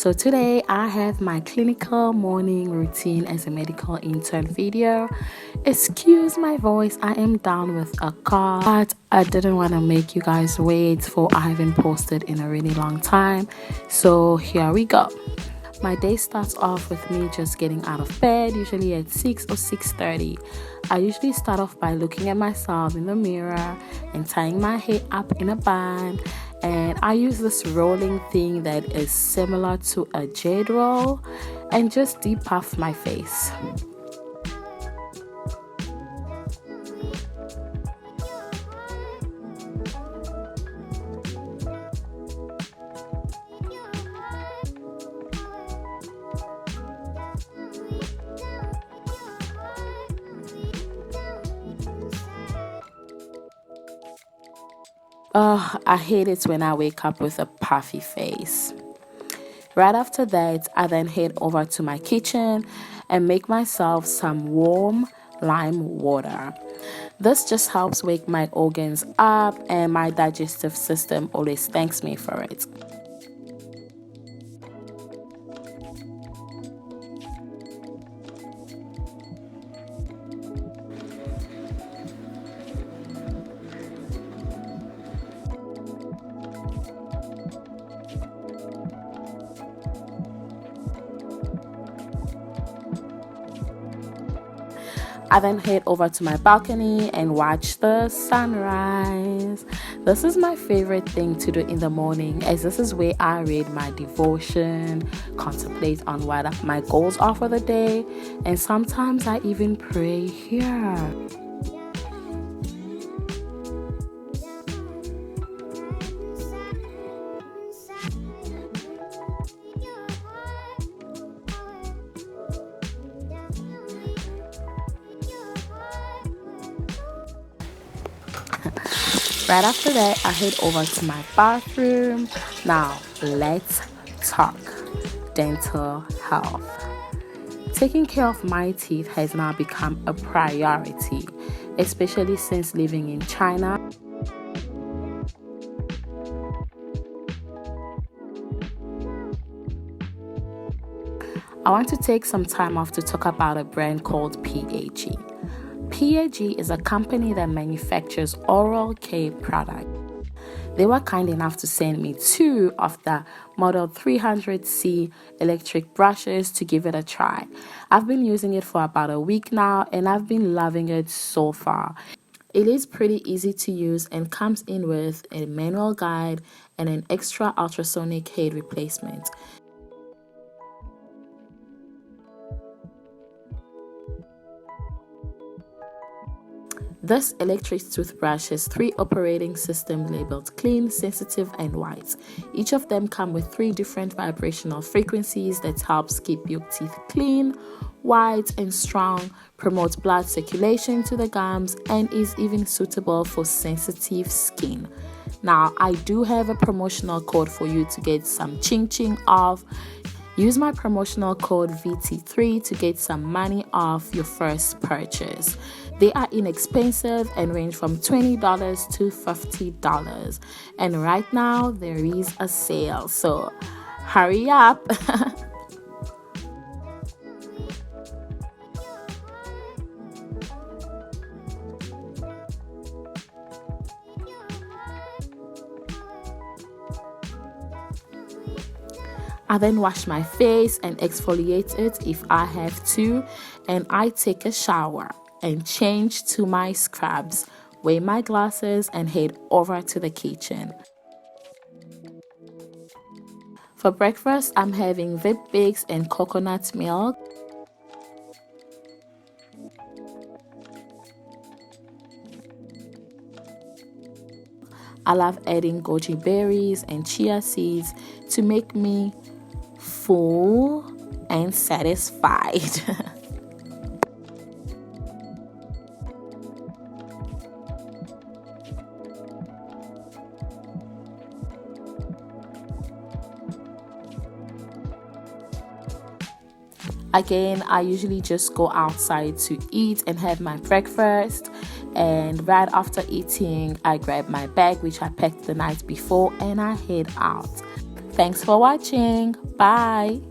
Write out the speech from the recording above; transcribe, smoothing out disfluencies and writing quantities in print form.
So today I have my clinical morning routine as a medical intern video. Excuse my voice, I am down with a cough, but I didn't want to make you guys wait for I haven't posted in a really long time. So here we go. My day starts off with me just getting out of bed, usually at 6 or 6:30. I usually start off by looking at myself in the mirror and tying my hair up in a bun. And I use this rolling thing that is similar to a jade roll and just depuff my face. I hate it when I wake up with a puffy face. Right after that, I then head over to my kitchen and make myself some warm lime water. This just helps wake my organs up, and my digestive system always thanks me for it. I then head over to my balcony and watch the sunrise. This is my favorite thing to do in the morning, as this is where I read my devotion, contemplate on what my goals are for the day, and sometimes I even pray here. Right after that, I head over to my bathroom. Now, let's talk dental health. Taking care of my teeth has now become a priority, especially since living in China. I want to take some time off to talk about a brand called PAG. PAG is a company that manufactures oral care products. They were kind enough to send me 2 of the Model 300C electric brushes to give it a try. I've been using it for about a week now, and I've been loving it so far. It is pretty easy to use and comes in with a manual guide and an extra ultrasonic head replacement. This electric toothbrush has 3 operating systems labeled clean, sensitive, and white. Each of them come with 3 different vibrational frequencies that helps keep your teeth clean, white, and strong, promotes blood circulation to the gums, and is even suitable for sensitive skin. Now, I do have a promotional code for you to get some ching off. Use my promotional code VT3 to get some money off your first purchase. They are inexpensive and range from $20 to $50. And right now there is a sale, so hurry up. I then wash my face and exfoliate it if I have to, and I take a shower and change to my scrubs, wear my glasses, and head over to the kitchen. For breakfast, I'm having Weet-Bix and coconut milk. I love adding goji berries and chia seeds to make me full and satisfied. Again, I usually just go outside to eat and have my breakfast, and right after eating I grab my bag, which I packed the night before, and I head out. Thanks for watching. Bye.